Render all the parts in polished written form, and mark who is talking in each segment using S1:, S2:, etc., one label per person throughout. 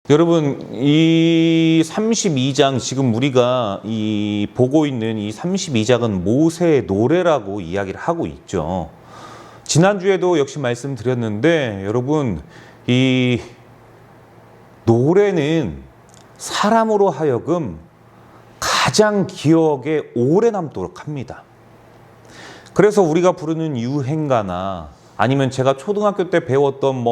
S1: 여러분, 이 32장, 지금 우리가 보고 있는 이 32장은 모세의 노래라고 이야기를 하고 있죠. 지난주에도 역시 말씀드렸는데, 여러분, 이 노래는 사람으로 하여금 가장 기억에 오래 남도록 합니다. 그래서 우리가 부르는 유행가나 아니면 제가 초등학교 때 배웠던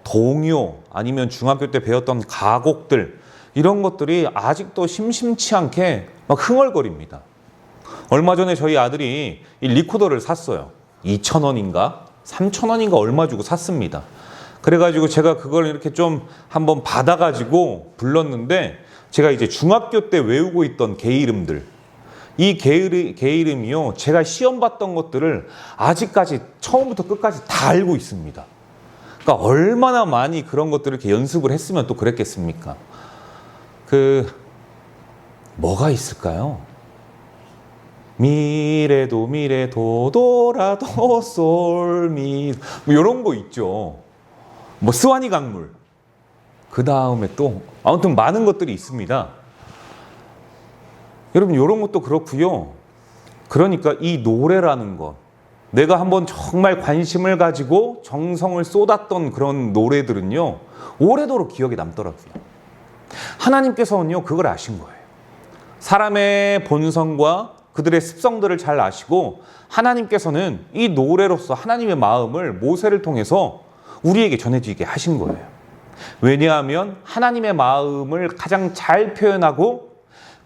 S1: 동요, 아니면 중학교 때 배웠던 가곡들, 이런 것들이 아직도 심심치 않게 막 흥얼거립니다. 얼마 전에 저희 아들이 이 리코더를 샀어요. 2,000원인가 3,000원인가 얼마 주고 샀습니다. 그래가지고 제가 그걸 이렇게 좀 한번 받아가지고 불렀는데, 제가 이제 중학교 때 외우고 있던 개 이름들, 이 개 이름이요, 제가 시험 봤던 것들을 아직까지 처음부터 끝까지 다 알고 있습니다. 그러니까 얼마나 많이 그런 것들을 이렇게 연습을 했으면 또 그랬겠습니까? 뭐가 있을까요? 미래도 미래도 솔미, 이런 거 있죠. 스와니 강물. 그 다음에 또 아무튼 많은 것들이 있습니다. 여러분, 이런 것도 그렇고요. 그러니까 이 노래라는 것, 내가 한번 정말 관심을 가지고 정성을 쏟았던 그런 노래들은요, 오래도록 기억에 남더라고요. 하나님께서는요, 그걸 아신 거예요. 사람의 본성과 그들의 습성들을 잘 아시고, 하나님께서는 이 노래로서 하나님의 마음을 모세를 통해서 우리에게 전해지게 하신 거예요. 왜냐하면 하나님의 마음을 가장 잘 표현하고,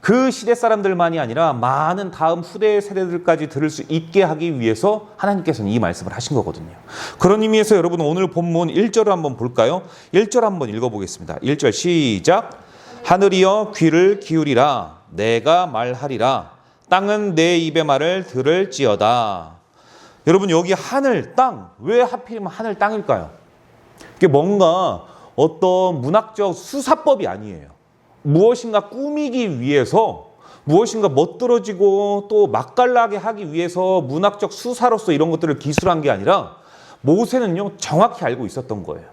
S1: 그 시대 사람들만이 아니라 많은 다음 후대 세대들까지 들을 수 있게 하기 위해서 하나님께서는 이 말씀을 하신 거거든요. 그런 의미에서 여러분, 오늘 본문 1절을 한번 볼까요? 1절 한번 읽어보겠습니다. 1절 시작. 하늘이여 귀를 기울이라, 내가 말하리라, 땅은 내 입의 말을 들을지어다. 여러분, 여기 하늘, 땅, 왜 하필이면 하늘, 땅일까요? 이게 뭔가 어떤 문학적 수사법이 아니에요. 무엇인가 꾸미기 위해서, 무엇인가 멋들어지고 또 맛깔나게 하기 위해서 문학적 수사로서 이런 것들을 기술한 게 아니라, 모세는요, 정확히 알고 있었던 거예요.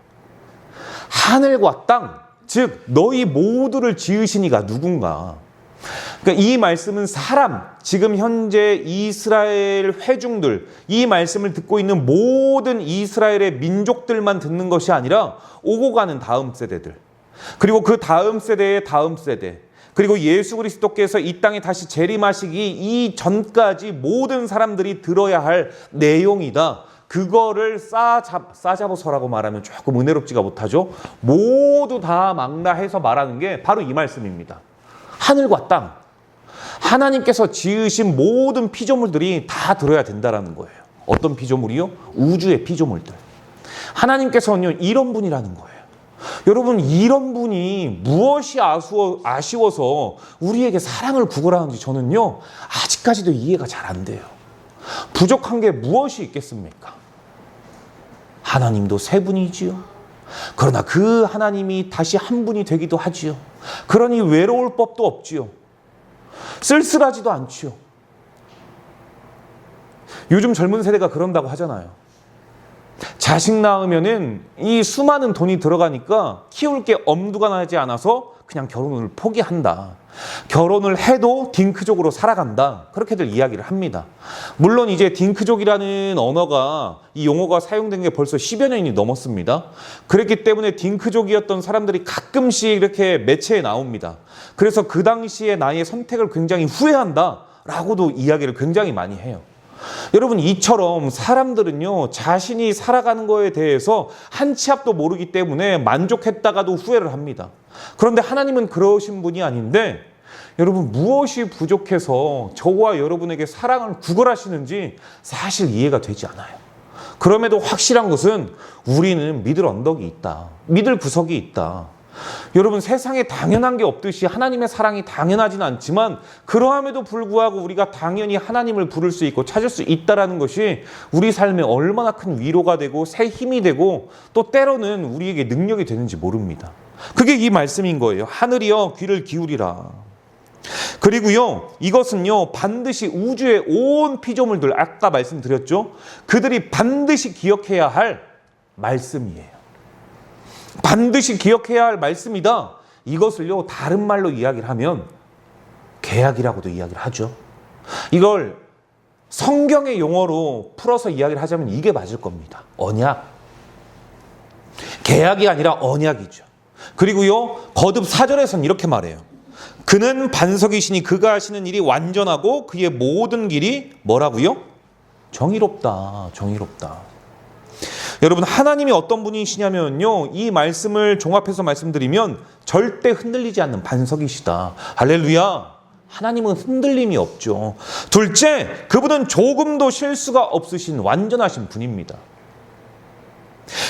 S1: 하늘과 땅, 즉 너희 모두를 지으신 이가 누군가. 그러니까 이 말씀은 사람, 지금 현재 이스라엘 회중들, 이 말씀을 듣고 있는 모든 이스라엘의 민족들만 듣는 것이 아니라 오고 가는 다음 세대들, 그리고 그 다음 세대의 다음 세대, 그리고 예수 그리스도께서 이 땅에 다시 재림하시기 이전까지 모든 사람들이 들어야 할 내용이다. 그거를 싸잡아서라고 말하면 조금 은혜롭지가 못하죠. 모두 다 망라해서 말하는 게 바로 이 말씀입니다. 하늘과 땅, 하나님께서 지으신 모든 피조물들이 다 들어야 된다는 거예요. 어떤 피조물이요? 우주의 피조물들. 하나님께서는요, 이런 분이라는 거예요. 여러분, 이런 분이 무엇이 아쉬워서 우리에게 사랑을 구걸하는지 저는요, 아직까지도 이해가 잘 안 돼요. 부족한 게 무엇이 있겠습니까? 하나님도 세 분이지요. 그러나 그 하나님이 다시 한 분이 되기도 하지요. 그러니 외로울 법도 없지요. 쓸쓸하지도 않지요. 요즘 젊은 세대가 그런다고 하잖아요. 자식 낳으면은 이 수많은 돈이 들어가니까 키울 게 엄두가 나지 않아서 그냥 결혼을 포기한다. 결혼을 해도 딩크족으로 살아간다. 그렇게들 이야기를 합니다. 물론 이제 딩크족이라는 언어가, 이 용어가 사용된 게 벌써 10여 년이 넘었습니다. 그랬기 때문에 딩크족이었던 사람들이 가끔씩 이렇게 매체에 나옵니다. 그래서 그 당시에 나의 선택을 굉장히 후회한다라고도 이야기를 굉장히 많이 해요. 여러분, 이처럼 사람들은요, 자신이 살아가는 거에 대해서 한 치 앞도 모르기 때문에 만족했다가도 후회를 합니다. 그런데 하나님은 그러신 분이 아닌데, 여러분, 무엇이 부족해서 저와 여러분에게 사랑을 구걸하시는지 사실 이해가 되지 않아요. 그럼에도 확실한 것은 우리는 믿을 언덕이 있다. 믿을 구석이 있다. 여러분, 세상에 당연한 게 없듯이 하나님의 사랑이 당연하진 않지만, 그러함에도 불구하고 우리가 당연히 하나님을 부를 수 있고 찾을 수 있다는 것이 우리 삶에 얼마나 큰 위로가 되고 새 힘이 되고 또 때로는 우리에게 능력이 되는지 모릅니다. 그게 이 말씀인 거예요. 하늘이여 귀를 기울이라. 그리고요, 이것은요, 반드시 우주의 온 피조물들, 아까 말씀드렸죠? 그들이 반드시 기억해야 할 말씀이에요. 반드시 기억해야 할 말씀이다. 이것을요, 다른 말로 이야기를 하면 계약이라고도 이야기를 하죠. 이걸 성경의 용어로 풀어서 이야기를 하자면 이게 맞을 겁니다. 언약. 계약이 아니라 언약이죠. 그리고요, 거듭 4절에서는 이렇게 말해요. 그는 반석이시니 그가 하시는 일이 완전하고 그의 모든 길이 뭐라고요? 정의롭다. 정의롭다. 여러분, 하나님이 어떤 분이시냐면요, 이 말씀을 종합해서 말씀드리면 절대 흔들리지 않는 반석이시다. 할렐루야. 하나님은 흔들림이 없죠. 둘째, 그분은 조금도 실수가 없으신 완전하신 분입니다.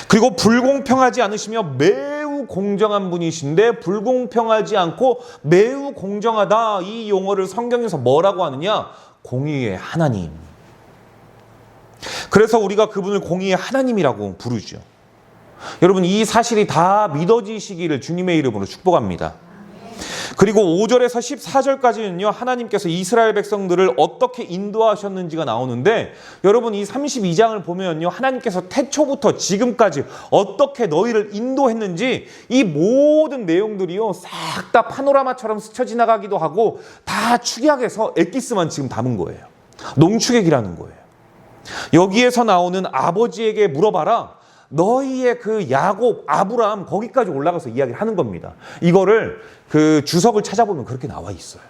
S1: 그리고 불공평하지 않으시며 매우 공정한 분이신데, 불공평하지 않고 매우 공정하다, 이 용어를 성경에서 뭐라고 하느냐? 공의의 하나님. 그래서 우리가 그분을 공의의 하나님이라고 부르죠. 여러분, 이 사실이 다 믿어지시기를 주님의 이름으로 축복합니다. 그리고 5절에서 14절까지는요, 하나님께서 이스라엘 백성들을 어떻게 인도하셨는지가 나오는데, 여러분, 이 32장을 보면요, 하나님께서 태초부터 지금까지 어떻게 너희를 인도했는지 이 모든 내용들이요, 싹 다 파노라마처럼 스쳐 지나가기도 하고 다 축약해서 엑기스만 지금 담은 거예요. 농축액이라는 거예요. 여기에서 나오는 아버지에게 물어봐라. 너희의 그 야곱, 아브라함 거기까지 올라가서 이야기를 하는 겁니다. 이거를 그 주석을 찾아보면 그렇게 나와 있어요.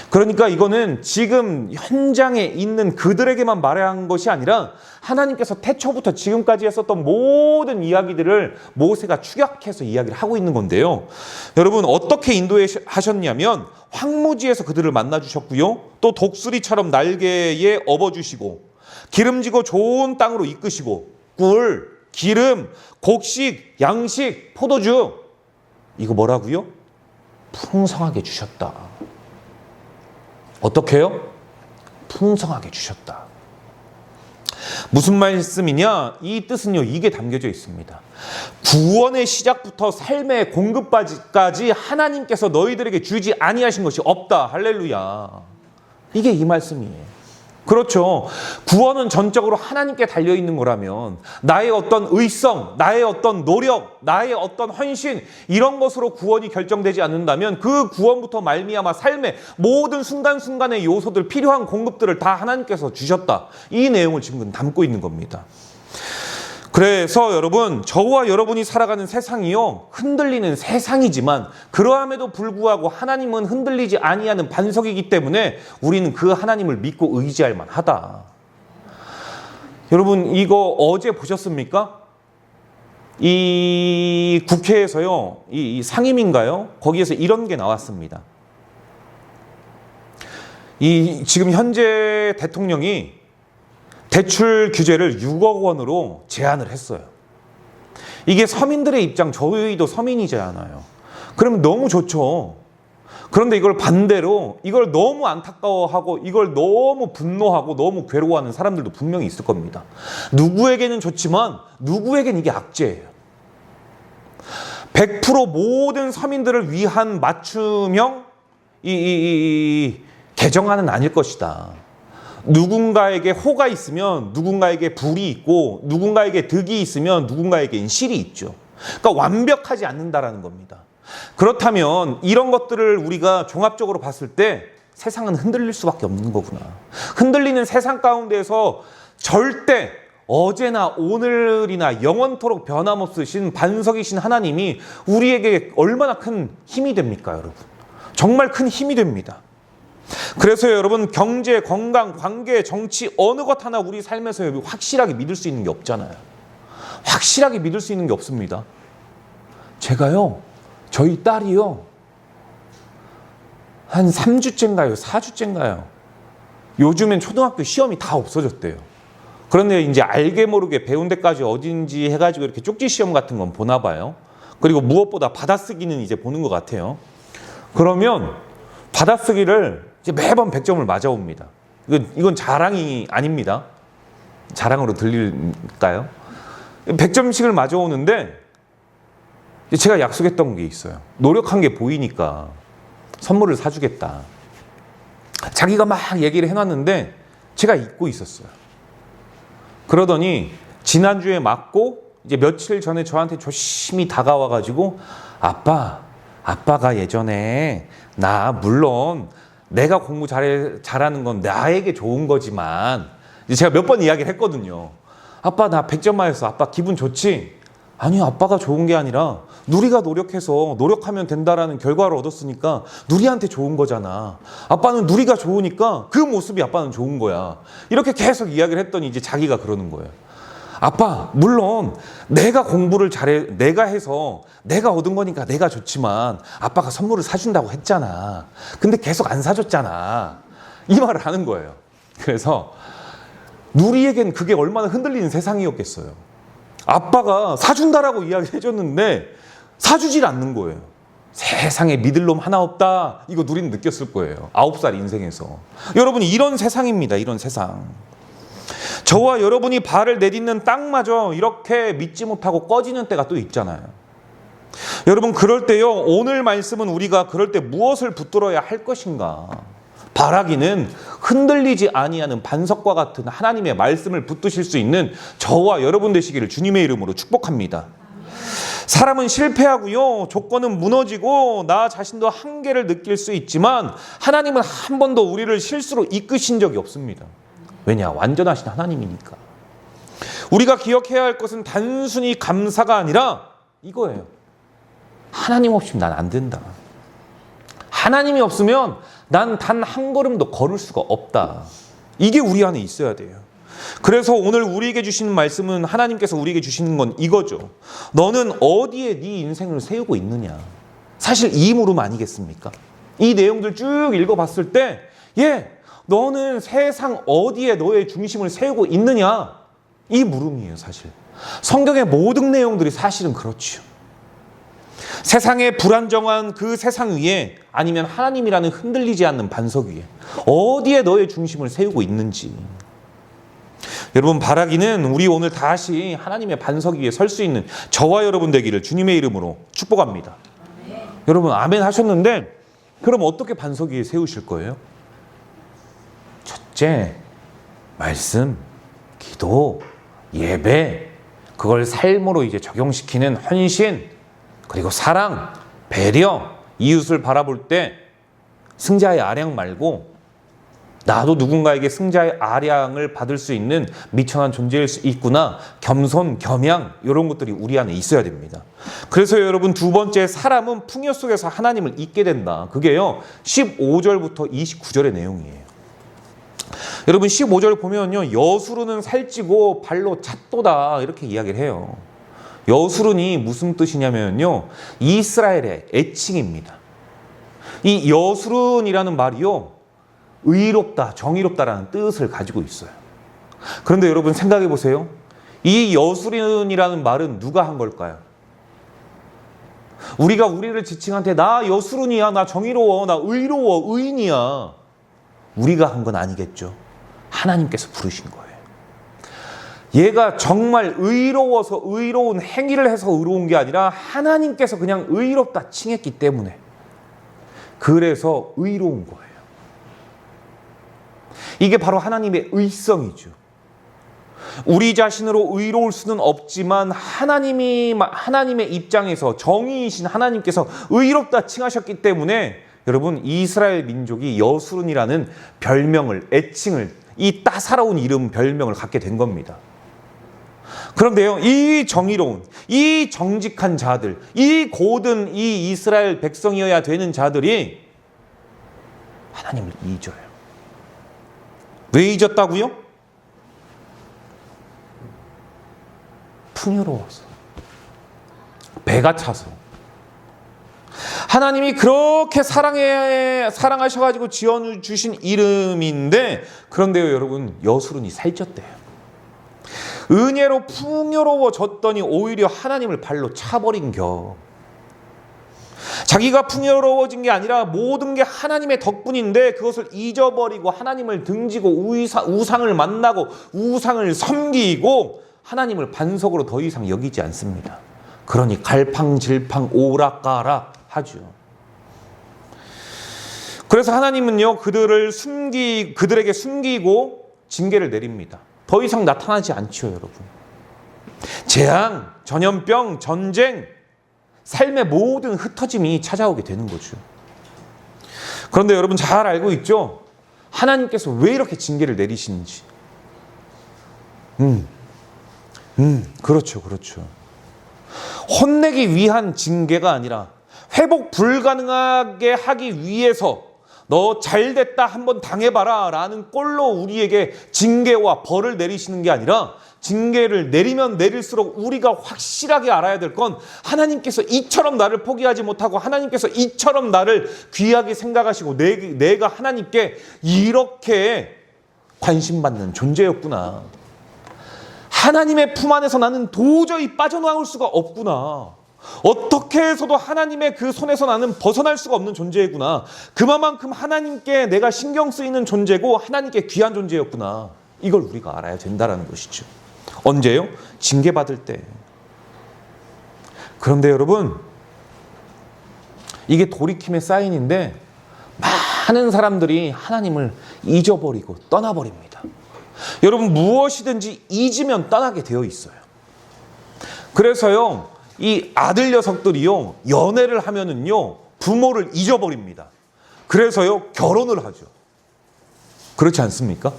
S1: 그러니까 이거는 지금 현장에 있는 그들에게만 말한 것이 아니라 하나님께서 태초부터 지금까지 했었던 모든 이야기들을 모세가 축약해서 이야기를 하고 있는 건데요. 여러분, 어떻게 인도하셨냐면 황무지에서 그들을 만나주셨고요. 또 독수리처럼 날개에 업어주시고 기름지고 좋은 땅으로 이끄시고 꿀, 기름, 곡식, 양식, 포도주, 이거 뭐라고요? 풍성하게 주셨다. 어떻게요? 풍성하게 주셨다. 무슨 말씀이냐? 이 뜻은요, 이게 담겨져 있습니다. 구원의 시작부터 삶의 공급까지 하나님께서 너희들에게 주지 아니하신 것이 없다. 할렐루야. 이게 이 말씀이에요. 그렇죠. 구원은 전적으로 하나님께 달려있는 거라면 나의 어떤 의성, 나의 어떤 노력, 나의 어떤 헌신, 이런 것으로 구원이 결정되지 않는다면 그 구원부터 말미암아 삶의 모든 순간순간의 요소들, 필요한 공급들을 다 하나님께서 주셨다. 이 내용을 지금 담고 있는 겁니다. 그래서 여러분, 저와 여러분이 살아가는 세상이요, 흔들리는 세상이지만 그러함에도 불구하고 하나님은 흔들리지 아니하는 반석이기 때문에 우리는 그 하나님을 믿고 의지할 만하다. 여러분, 이거 어제 보셨습니까? 이 국회에서요, 이 상임인가요? 거기에서 이런 게 나왔습니다. 이 지금 현재 대통령이 대출 규제를 6억 원으로 제한을 했어요. 이게 서민들의 입장, 저희도 서민이잖아요. 그러면 너무 좋죠. 그런데 이걸 반대로, 이걸 너무 안타까워하고 이걸 너무 분노하고 너무 괴로워하는 사람들도 분명히 있을 겁니다. 누구에게는 좋지만 누구에겐 이게 악재예요. 100% 모든 서민들을 위한 맞춤형 개정안은 아닐 것이다. 누군가에게 호가 있으면 누군가에게 불이 있고, 누군가에게 득이 있으면 누군가에겐 실이 있죠. 그러니까 완벽하지 않는다라는 겁니다. 그렇다면 이런 것들을 우리가 종합적으로 봤을 때 세상은 흔들릴 수밖에 없는 거구나. 흔들리는 세상 가운데서 절대 어제나 오늘이나 영원토록 변함없으신 반석이신 하나님이 우리에게 얼마나 큰 힘이 됩니까, 여러분? 정말 큰 힘이 됩니다. 그래서 여러분, 경제, 건강, 관계, 정치, 어느 것 하나 우리 삶에서 확실하게 믿을 수 있는 게 없잖아요. 확실하게 믿을 수 있는 게 없습니다. 제가요, 저희 딸이요, 한 3주째인가요? 4주째인가요? 요즘엔 초등학교 시험이 다 없어졌대요. 그런데 이제 알게 모르게 배운 데까지 어딘지 해가지고 이렇게 쪽지 시험 같은 건 보나 봐요. 그리고 무엇보다 받아쓰기는 이제 보는 것 같아요. 그러면 받아쓰기를 이제 매번 100점을 맞아옵니다. 이건 자랑이 아닙니다. 자랑으로 들릴까요? 100점씩을 맞아오는데 제가 약속했던 게 있어요. 노력한 게 보이니까 선물을 사주겠다. 자기가 막 얘기를 해놨는데 제가 잊고 있었어요. 그러더니 지난주에 맞고 이제 며칠 전에 저한테 조심히 다가와가지고 아빠가 예전에 나 물론 내가 공부 잘하는 건 나에게 좋은 거지만 이제 제가 몇 번 이야기를 했거든요. 아빠 나 100점 맞았어. 아빠 기분 좋지? 아니 아빠가 좋은 게 아니라 누리가 노력해서 노력하면 된다라는 결과를 얻었으니까 누리한테 좋은 거잖아. 아빠는 누리가 좋으니까 그 모습이 아빠는 좋은 거야. 이렇게 계속 이야기를 했더니 이제 자기가 그러는 거예요. 아빠 물론 내가 공부를 잘해 내가 해서 내가 얻은 거니까 내가 좋지만 아빠가 선물을 사준다고 했잖아. 근데 계속 안 사줬잖아. 이 말을 하는 거예요. 그래서 누리에겐 그게 얼마나 흔들리는 세상이었겠어요. 아빠가 사준다라고 이야기를 해줬는데 사주질 않는 거예요. 세상에 믿을 놈 하나 없다. 이거 누리는 느꼈을 거예요. 9살 인생에서. 여러분 이런 세상입니다. 이런 세상. 저와 여러분이 발을 내딛는 땅마저 이렇게 믿지 못하고 꺼지는 때가 또 있잖아요. 여러분 그럴 때요. 오늘 말씀은 우리가 그럴 때 무엇을 붙들어야 할 것인가. 바라기는 흔들리지 아니하는 반석과 같은 하나님의 말씀을 붙드실 수 있는 저와 여러분 되시기를 주님의 이름으로 축복합니다. 사람은 실패하고요. 조건은 무너지고 나 자신도 한계를 느낄 수 있지만 하나님은 한 번도 우리를 실수로 이끄신 적이 없습니다. 왜냐? 완전하신 하나님이니까. 우리가 기억해야 할 것은 단순히 감사가 아니라 이거예요. 하나님 없이는 난 안 된다. 하나님이 없으면 난 단 한 걸음도 걸을 수가 없다. 이게 우리 안에 있어야 돼요. 그래서 오늘 우리에게 주시는 말씀은 하나님께서 우리에게 주시는 건 이거죠. 너는 어디에 네 인생을 세우고 있느냐. 사실 이 물음 아니겠습니까? 이 내용들 쭉 읽어봤을 때 너는 세상 어디에 너의 중심을 세우고 있느냐. 이 물음이에요. 사실 성경의 모든 내용들이 사실은 그렇죠. 세상의 불안정한 그 세상 위에 아니면 하나님이라는 흔들리지 않는 반석 위에 어디에 너의 중심을 세우고 있는지. 여러분 바라기는 우리 오늘 다시 하나님의 반석 위에 설 수 있는 저와 여러분 되기를 주님의 이름으로 축복합니다. 아멘. 여러분 아멘 하셨는데 그럼 어떻게 반석 위에 세우실 거예요? 첫째, 말씀, 기도, 예배, 그걸 삶으로 이제 적용시키는 헌신, 그리고 사랑, 배려, 이웃을 바라볼 때 승자의 아량 말고 나도 누군가에게 승자의 아량을 받을 수 있는 미천한 존재일 수 있구나. 겸손, 겸양 이런 것들이 우리 안에 있어야 됩니다. 그래서 여러분 두 번째 사람은 풍요 속에서 하나님을 잊게 된다. 그게요 15절부터 29절의 내용이에요. 여러분 15절 보면요 여수르는 살찌고 발로 찼도다 이렇게 이야기를 해요. 여수른이 무슨 뜻이냐면요 이스라엘의 애칭입니다. 이 여수른이라는 말이요 의롭다, 정의롭다라는 뜻을 가지고 있어요. 그런데 여러분 생각해 보세요. 이 여수른이라는 말은 누가 한 걸까요? 우리가 우리를 지칭할 때 나 여수른이야, 나 정의로워, 나 의로워, 의인이야. 우리가 한 건 아니겠죠. 하나님께서 부르신 거예요. 얘가 정말 의로워서 의로운 행위를 해서 의로운 게 아니라 하나님께서 그냥 의롭다 칭했기 때문에 그래서 의로운 거예요. 이게 바로 하나님의 의성이죠. 우리 자신으로 의로울 수는 없지만 하나님의 입장에서 정의이신 하나님께서 의롭다 칭하셨기 때문에 여러분 이스라엘 민족이 여수른이라는 별명을 애칭을 이 따사로운 이름 별명을 갖게 된 겁니다. 그런데요 이 정의로운 이 정직한 자들 이 고든 이 이스라엘 백성이어야 되는 자들이 하나님을 잊어요. 왜 잊었다고요? 풍요로워서 배가 차서 하나님이 그렇게 사랑하셔가지고 지어주신 이름인데 그런데요 여러분 여수른이 살쪘대요. 은혜로 풍요로워졌더니 오히려 하나님을 발로 차버린겨. 자기가 풍요로워진 게 아니라 모든 게 하나님의 덕분인데 그것을 잊어버리고 하나님을 등지고 우상을 만나고 우상을 섬기고 하나님을 반석으로 더 이상 여기지 않습니다. 그러니 갈팡질팡 오락가락 하죠. 그래서 하나님은요 그들에게 숨기고 징계를 내립니다. 더 이상 나타나지 않죠 여러분. 재앙, 전염병, 전쟁, 삶의 모든 흩어짐이 찾아오게 되는 거죠. 그런데 여러분 잘 알고 있죠? 하나님께서 왜 이렇게 징계를 내리시는지. 그렇죠. 혼내기 위한 징계가 아니라 회복 불가능하게 하기 위해서 너 잘됐다 한번 당해봐라 라는 꼴로 우리에게 징계와 벌을 내리시는 게 아니라, 징계를 내리면 내릴수록 우리가 확실하게 알아야 될 건 하나님께서 이처럼 나를 포기하지 못하고 하나님께서 이처럼 나를 귀하게 생각하시고 내가 하나님께 이렇게 관심받는 존재였구나. 하나님의 품 안에서 나는 도저히 빠져나올 수가 없구나. 어떻게 해서도 하나님의 그 손에서 나는 벗어날 수가 없는 존재이구나. 그만큼 하나님께 내가 신경 쓰이는 존재고 하나님께 귀한 존재였구나. 이걸 우리가 알아야 된다는 것이죠. 언제요? 징계받을 때. 그런데 여러분, 이게 돌이킴의 사인인데 많은 사람들이 하나님을 잊어버리고 떠나버립니다. 여러분, 무엇이든지 잊으면 떠나게 되어 있어요. 그래서요, 이 아들 녀석들이요, 연애를 하면은요, 부모를 잊어버립니다. 그래서요, 결혼을 하죠. 그렇지 않습니까?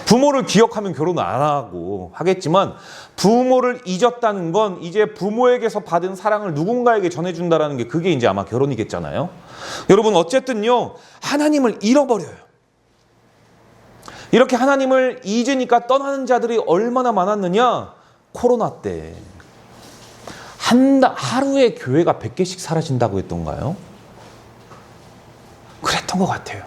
S1: 부모를 기억하면 결혼 안 하고 하겠지만, 부모를 잊었다는 건 이제 부모에게서 받은 사랑을 누군가에게 전해준다는 게 그게 이제 아마 결혼이겠잖아요. 여러분, 어쨌든요, 하나님을 잃어버려요. 이렇게 하나님을 잊으니까 떠나는 자들이 얼마나 많았느냐? 코로나 때. 하루에 교회가 100개씩 사라진다고 했던가요? 그랬던 것 같아요.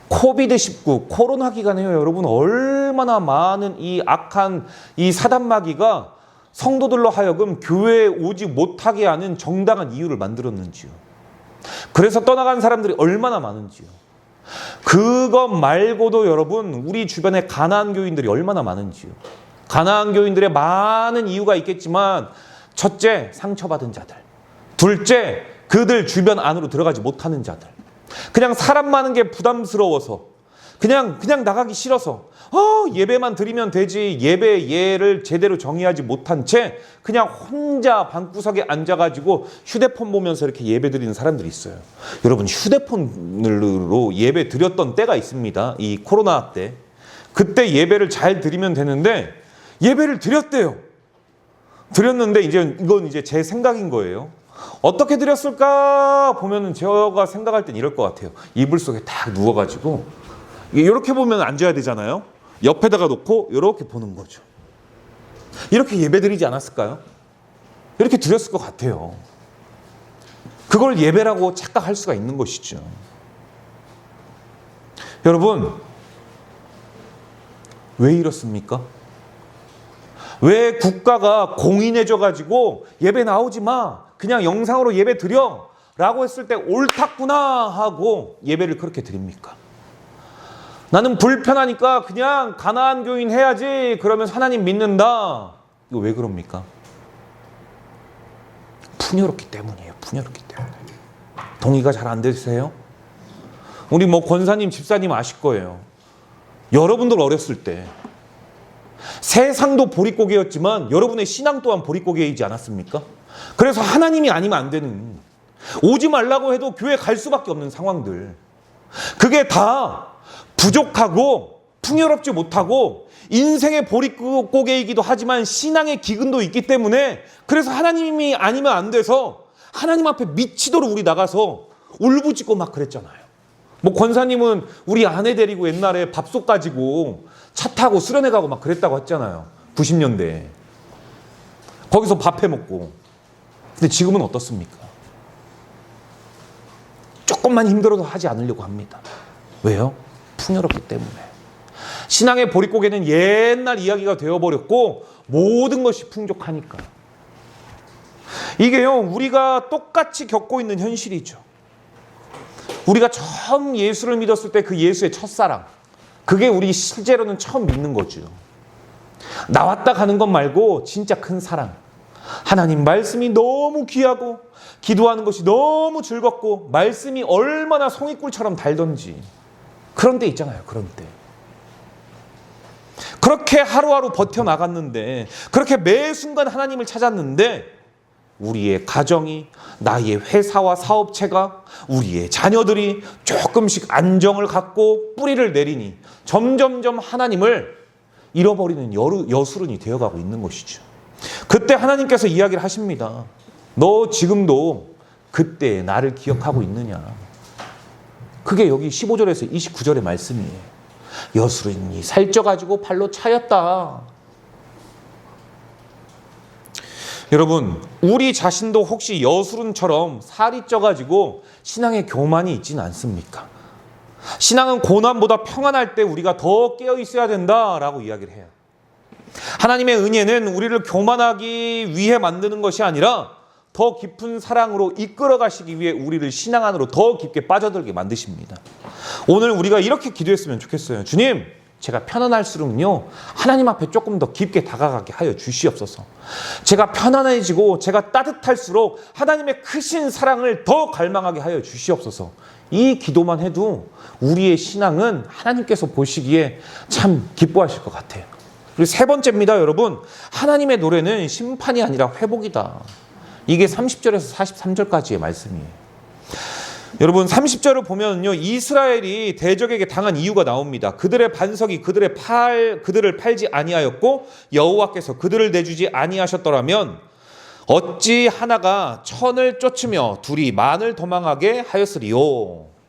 S1: 코비드19, 코로나 기간에요, 여러분, 얼마나 많은 이 악한 이 사단마귀가 성도들로 하여금 교회에 오지 못하게 하는 정당한 이유를 만들었는지요. 그래서 떠나간 사람들이 얼마나 많은지요. 그것 말고도 여러분, 우리 주변에 가나안 교인들이 얼마나 많은지요. 가나안 교인들의 많은 이유가 있겠지만, 첫째, 상처받은 자들. 둘째, 그들 주변 안으로 들어가지 못하는 자들. 그냥 사람 많은 게 부담스러워서, 그냥 나가기 싫어서, 예배만 드리면 되지, 예를 제대로 정의하지 못한 채 그냥 혼자 방구석에 앉아가지고 휴대폰 보면서 이렇게 예배 드리는 사람들이 있어요. 여러분, 휴대폰으로 예배 드렸던 때가 있습니다. 이 코로나 때. 그때 예배를 잘 드리면 되는데 예배를 드렸대요. 드렸는데 이건 제 생각인 거예요. 어떻게 드렸을까 보면은 제가 생각할 땐 이럴 것 같아요. 이불 속에 딱 누워가지고 이렇게 보면 앉아야 되잖아요. 옆에다가 놓고 이렇게 보는 거죠. 이렇게 예배드리지 않았을까요? 이렇게 드렸을 것 같아요. 그걸 예배라고 착각할 수가 있는 것이죠. 여러분, 왜 이렇습니까? 왜 국가가 공인해줘가지고 예배 나오지 마, 그냥 영상으로 예배 드려 라고 했을 때 옳았구나 하고 예배를 그렇게 드립니까? 나는 불편하니까 그냥 가나안 교인 해야지 그러면서 하나님 믿는다. 이거 왜 그럽니까? 풍요롭기 때문이에요. 풍요롭기 때문에. 동의가 잘 안 되세요? 우리 권사님, 집사님 아실 거예요. 여러분들 어렸을 때 세상도 보릿고개였지만 여러분의 신앙 또한 보릿고개이지 않았습니까? 그래서 하나님이 아니면 안 되는, 오지 말라고 해도 교회 갈 수밖에 없는 상황들, 그게 다 부족하고 풍요롭지 못하고 인생의 보릿고개이기도 하지만 신앙의 기근도 있기 때문에, 그래서 하나님이 아니면 안 돼서 하나님 앞에 미치도록 우리 나가서 울부짖고 막 그랬잖아요. 권사님은 우리 아내 데리고 옛날에 밥솥 가지고 차 타고 수련회 가고 막 그랬다고 했잖아요. 90년대에. 거기서 밥 해 먹고. 근데 지금은 어떻습니까? 조금만 힘들어도 하지 않으려고 합니다. 왜요? 풍요롭기 때문에. 신앙의 보릿고개는 옛날 이야기가 되어버렸고 모든 것이 풍족하니까. 이게요, 우리가 똑같이 겪고 있는 현실이죠. 우리가 처음 예수를 믿었을 때 그 예수의 첫사랑, 그게 우리 실제로는 처음 믿는 거죠. 나왔다 가는 것 말고 진짜 큰 사랑. 하나님 말씀이 너무 귀하고 기도하는 것이 너무 즐겁고 말씀이 얼마나 송이꿀처럼 달던지. 그런 때 있잖아요. 그런 그렇게 하루하루 버텨나갔는데, 그렇게 매 순간 하나님을 찾았는데, 우리의 가정이, 나의 회사와 사업체가, 우리의 자녀들이 조금씩 안정을 갖고 뿌리를 내리니 점점점 하나님을 잃어버리는 여수른이 되어가고 있는 것이죠. 그때 하나님께서 이야기를 하십니다. 너 지금도 그때 나를 기억하고 있느냐. 그게 여기 15절에서 29절의 말씀이에요. 여수른이 살쪄가지고 발로 차였다. 여러분, 우리 자신도 혹시 여수른처럼 살이 쪄가지고 신앙에 교만이 있지는 않습니까? 신앙은 고난보다 평안할 때 우리가 더 깨어 있어야 된다라고 이야기를 해요. 하나님의 은혜는 우리를 교만하기 위해 만드는 것이 아니라 더 깊은 사랑으로 이끌어 가시기 위해 우리를 신앙 안으로 더 깊게 빠져들게 만드십니다. 오늘 우리가 이렇게 기도했으면 좋겠어요. 주님, 제가 편안할수록요, 하나님 앞에 조금 더 깊게 다가가게 하여 주시옵소서. 제가 편안해지고 제가 따뜻할수록 하나님의 크신 사랑을 더 갈망하게 하여 주시옵소서. 이 기도만 해도 우리의 신앙은 하나님께서 보시기에 참 기뻐하실 것 같아요. 그리고 세 번째입니다, 여러분. 하나님의 노래는 심판이 아니라 회복이다. 이게 30절에서 43절까지의 말씀이에요. 여러분, 30절을 보면요, 이스라엘이 대적에게 당한 이유가 나옵니다. 그들의 반석이 그들을 팔지 아니하였고 여호와께서 그들을 내주지 아니하셨더라면 어찌 하나가 천을 쫓으며 둘이 만을 도망하게 하였으리요.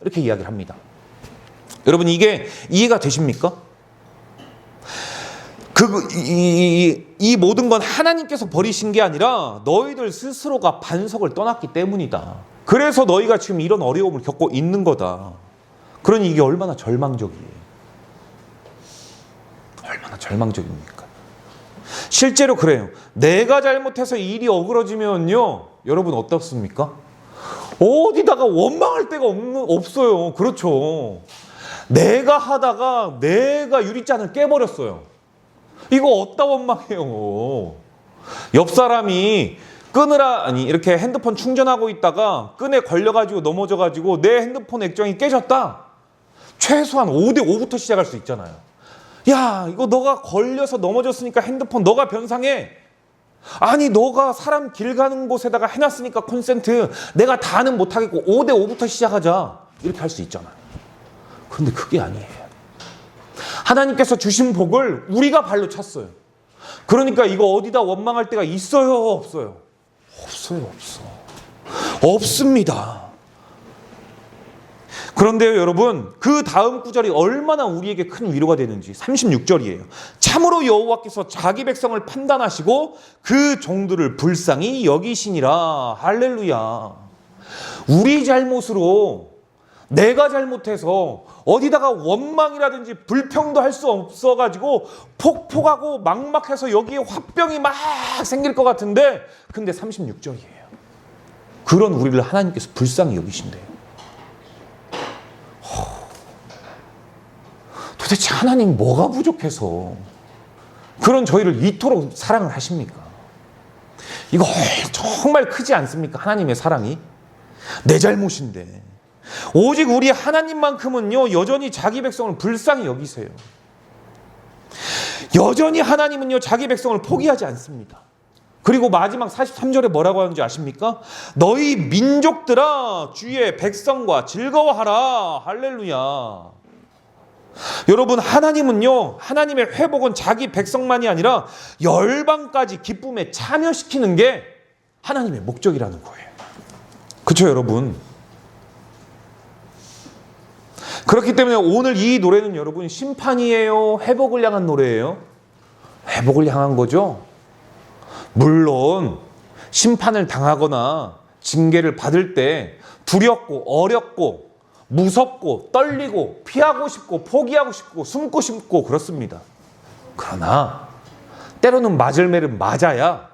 S1: 이렇게 이야기를 합니다. 여러분, 이게 이해가 되십니까? 이 모든 건 하나님께서 버리신 게 아니라 너희들 스스로가 반석을 떠났기 때문이다. 그래서 너희가 지금 이런 어려움을 겪고 있는 거다. 그러니 이게 얼마나 절망적이에요. 얼마나 절망적입니까? 실제로 그래요. 내가 잘못해서 일이 어그러지면요, 여러분 어떻습니까? 어디다가 원망할 데가 없어요. 그렇죠. 내가 하다가 내가 유리잔을 깨버렸어요. 이거 어디다 원망해요. 옆 사람이 이렇게 핸드폰 충전하고 있다가 끈에 걸려가지고 넘어져가지고 내 핸드폰 액정이 깨졌다. 최소한 5대5부터 시작할 수 있잖아요. 야, 이거 너가 걸려서 넘어졌으니까 핸드폰 너가 변상해. 아니, 너가 사람 길 가는 곳에다가 해놨으니까 콘센트 내가 다는 못하겠고 5대5부터 시작하자. 이렇게 할 수 있잖아요. 그런데 그게 아니에요. 하나님께서 주신 복을 우리가 발로 찼어요. 그러니까 이거 어디다 원망할 데가 있어요, 없어요? 없어요, 없어. 없습니다. 그런데요, 여러분, 그 다음 구절이 얼마나 우리에게 큰 위로가 되는지 36절이에요. 참으로 여호와께서 자기 백성을 판단하시고 그 종들을 불쌍히 여기시니라. 할렐루야. 우리 잘못으로, 내가 잘못해서 어디다가 원망이라든지 불평도 할 수 없어가지고 폭폭하고 막막해서 여기에 화병이 막 생길 것 같은데, 근데 36절이에요. 그런 우리를 하나님께서 불쌍히 여기신대요. 도대체 하나님 뭐가 부족해서 그런 저희를 이토록 사랑을 하십니까? 이거 정말 크지 않습니까? 하나님의 사랑이. 내 잘못인데. 오직 우리 하나님만큼은요, 여전히 자기 백성을 불쌍히 여기세요. 여전히 하나님은요, 자기 백성을 포기하지 않습니다. 그리고 마지막 43절에 뭐라고 하는지 아십니까? 너희 민족들아, 주의 백성과 즐거워하라. 할렐루야. 여러분, 하나님은요, 하나님의 회복은 자기 백성만이 아니라 열방까지 기쁨에 참여시키는 게 하나님의 목적이라는 거예요. 그렇죠, 여러분? 그렇기 때문에 오늘 이 노래는 여러분 심판이에요? 회복을 향한 노래예요? 회복을 향한 거죠. 물론 심판을 당하거나 징계를 받을 때 두렵고 어렵고 무섭고 떨리고 피하고 싶고 포기하고 싶고 숨고 싶고 그렇습니다. 그러나 때로는 맞을 매를 맞아야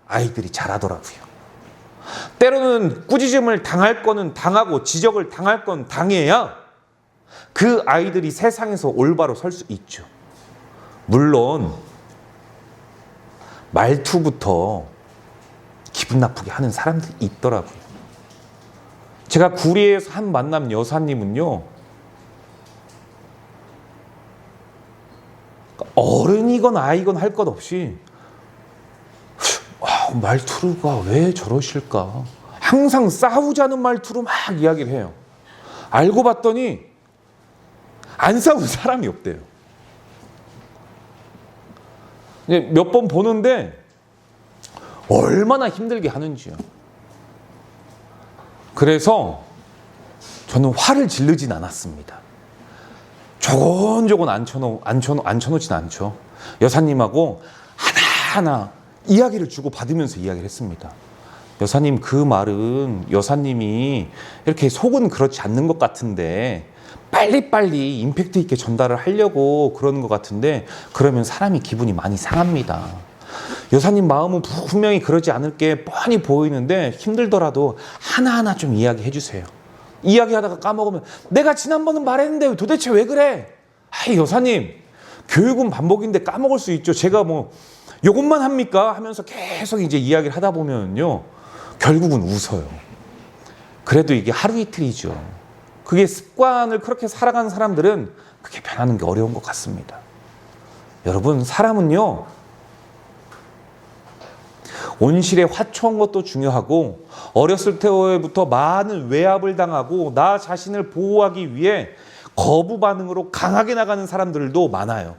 S1: 아이들이 자라더라고요. 때로는 꾸짖음을 당할 거는 당하고 지적을 당할 건 당해야 그 아이들이 세상에서 올바로 설 수 있죠. 물론 말투부터 기분 나쁘게 하는 사람들이 있더라고요. 제가 구리에서 한 만남 여사님은요, 어른이건 아이건 할 것 없이 말투가 왜 저러실까? 항상 싸우자는 말투로 막 이야기를 해요. 알고 봤더니 안 싸운 사람이 없대요. 몇 번 보는데 얼마나 힘들게 하는지요. 그래서 저는 화를 지르진 않았습니다. 조곤조곤 앉혀놓진 않죠. 여사님하고 하나하나 이야기를 주고받으면서 이야기를 했습니다. 여사님, 그 말은 여사님이 이렇게 속은 그렇지 않는 것 같은데 빨리빨리 임팩트 있게 전달을 하려고 그러는 것 같은데 그러면 사람이 기분이 많이 상합니다. 여사님 마음은 분명히 그러지 않을 게 뻔히 보이는데 힘들더라도 하나하나 좀 이야기해 주세요. 이야기하다가 까먹으면 내가 지난번은 말했는데 도대체 왜 그래? 아이, 여사님, 교육은 반복인데 까먹을 수 있죠. 제가 뭐 요것만 합니까? 하면서 계속 이제 이야기를 하다 보면요, 결국은 웃어요. 그래도 이게 하루 이틀이죠. 그게 습관을 그렇게 살아가는 사람들은 그게 변하는 게 어려운 것 같습니다. 여러분, 사람은요, 온실에 화초한 것도 중요하고 어렸을 때부터 많은 외압을 당하고 나 자신을 보호하기 위해 거부 반응으로 강하게 나가는 사람들도 많아요.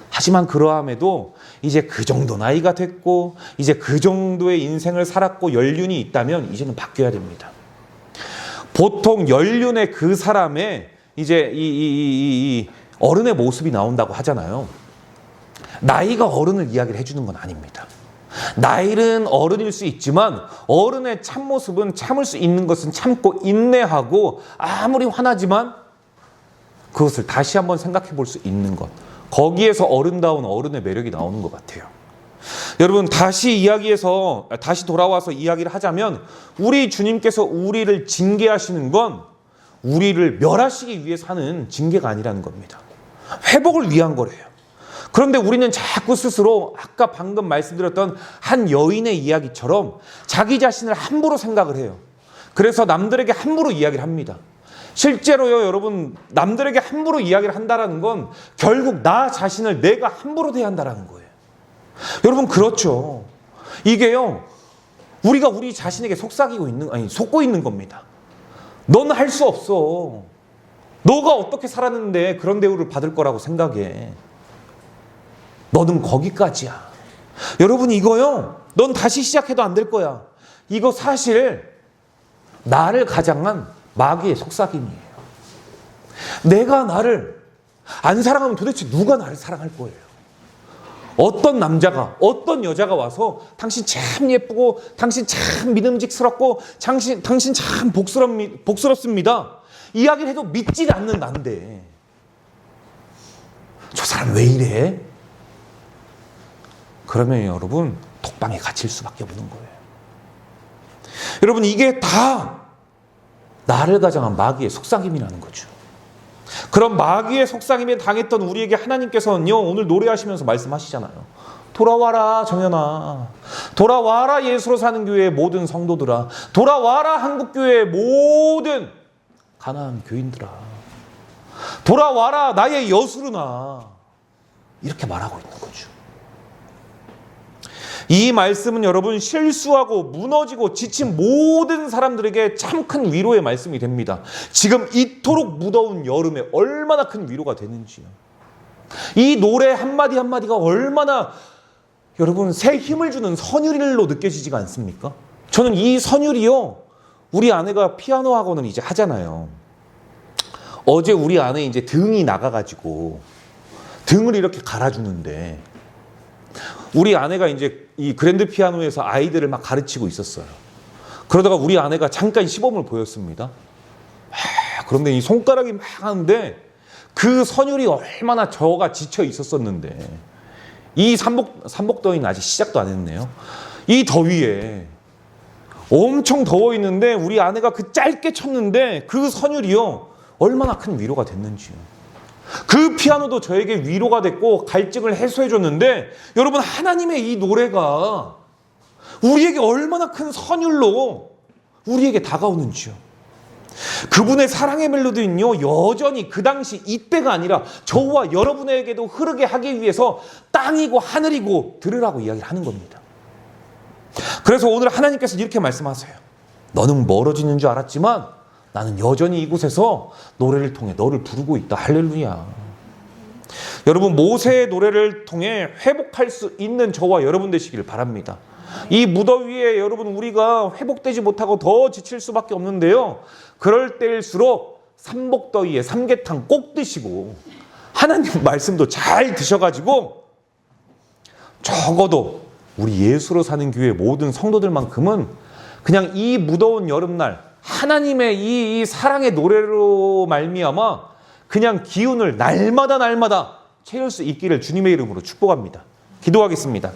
S1: 하지만 그러함에도 이제 그 정도 나이가 됐고 이제 그 정도의 인생을 살았고 연륜이 있다면 이제는 바뀌어야 됩니다. 보통 연륜의 그 사람의 이제 이 어른의 모습이 나온다고 하잖아요. 나이가 어른을 이야기를 해주는 건 아닙니다. 나이는 어른일 수 있지만 어른의 참모습은 참을 수 있는 것은 참고 인내하고 아무리 화나지만 그것을 다시 한번 생각해 볼 수 있는 것. 거기에서 어른다운 어른의 매력이 나오는 것 같아요. 여러분, 다시 돌아와서 이야기를 하자면 우리 주님께서 우리를 징계하시는 건 우리를 멸하시기 위해서 하는 징계가 아니라는 겁니다. 회복을 위한 거래요. 그런데 우리는 자꾸 스스로 아까 방금 말씀드렸던 한 여인의 이야기처럼 자기 자신을 함부로 생각을 해요. 그래서 남들에게 함부로 이야기를 합니다. 실제로요, 여러분, 남들에게 함부로 이야기를 한다는 건 결국 나 자신을 내가 함부로 대한다는 거예요. 여러분, 그렇죠. 이게요, 우리가 우리 자신에게 속고 있는 겁니다. 넌 할 수 없어. 너가 어떻게 살았는데 그런 대우를 받을 거라고 생각해. 너는 거기까지야. 여러분, 이거요, 넌 다시 시작해도 안 될 거야. 이거 사실 나를 가장한 마귀의 속삭임이에요. 내가 나를 안 사랑하면 도대체 누가 나를 사랑할 거예요? 어떤 남자가, 어떤 여자가 와서 당신 참 예쁘고 당신 참 믿음직스럽고 당신 참 복스럽습니다. 이야기를 해도 믿지 않는 난데 저 사람 왜 이래? 그러면 여러분, 독방에 갇힐 수밖에 없는 거예요. 여러분, 이게 다 나를 가장한 마귀의 속삭임이라는 거죠. 그런 마귀의 속삭임에 당했던 우리에게 하나님께서는요, 오늘 노래하시면서 말씀하시잖아요. 돌아와라 정연아, 돌아와라 예수로 사는 교회의 모든 성도들아, 돌아와라 한국교회의 모든 가나안 교인들아, 돌아와라 나의 여수르나, 이렇게 말하고 있는 거죠. 이 말씀은 여러분, 실수하고 무너지고 지친 모든 사람들에게 참 큰 위로의 말씀이 됩니다. 지금 이토록 무더운 여름에 얼마나 큰 위로가 되는지요. 이 노래 한마디 한마디가 얼마나 여러분 새 힘을 주는 선율로 느껴지지가 않습니까? 저는 이 선율이요, 우리 아내가 피아노 학원을 이제 하잖아요. 어제 우리 아내 이제 등이 나가가지고 등을 이렇게 갈아주는데, 우리 아내가 이제 이 그랜드 피아노에서 아이들을 막 가르치고 있었어요. 그러다가 우리 아내가 잠깐 시범을 보였습니다. 그런데 이 손가락이 막 하는데 그 선율이 얼마나 저가 지쳐 있었었는데, 이 삼복더위는 아직 시작도 안 했네요. 이 더위에 엄청 더워 있는데 우리 아내가 그 짧게 쳤는데 그 선율이요, 얼마나 큰 위로가 됐는지요. 그 피아노도 저에게 위로가 됐고 갈증을 해소해 줬는데, 여러분, 하나님의 이 노래가 우리에게 얼마나 큰 선율로 우리에게 다가오는지요. 그분의 사랑의 멜로디는요, 여전히 그 당시 이때가 아니라 저와 여러분에게도 흐르게 하기 위해서 땅이고 하늘이고 들으라고 이야기를 하는 겁니다. 그래서 오늘 하나님께서 이렇게 말씀하세요. 너는 멀어지는 줄 알았지만 나는 여전히 이곳에서 노래를 통해 너를 부르고 있다. 할렐루야. 여러분, 모세의 노래를 통해 회복할 수 있는 저와 여러분 되시기를 바랍니다. 이 무더위에 여러분 우리가 회복되지 못하고 더 지칠 수밖에 없는데요. 그럴 때일수록 삼복더위에 삼계탕 꼭 드시고 하나님 말씀도 잘 드셔가지고 적어도 우리 예수로 사는 교회 모든 성도들만큼은 그냥 이 무더운 여름날 하나님의 이 사랑의 노래로 말미암아 그냥 기운을 날마다 채울 수 있기를 주님의 이름으로 축복합니다. 기도하겠습니다.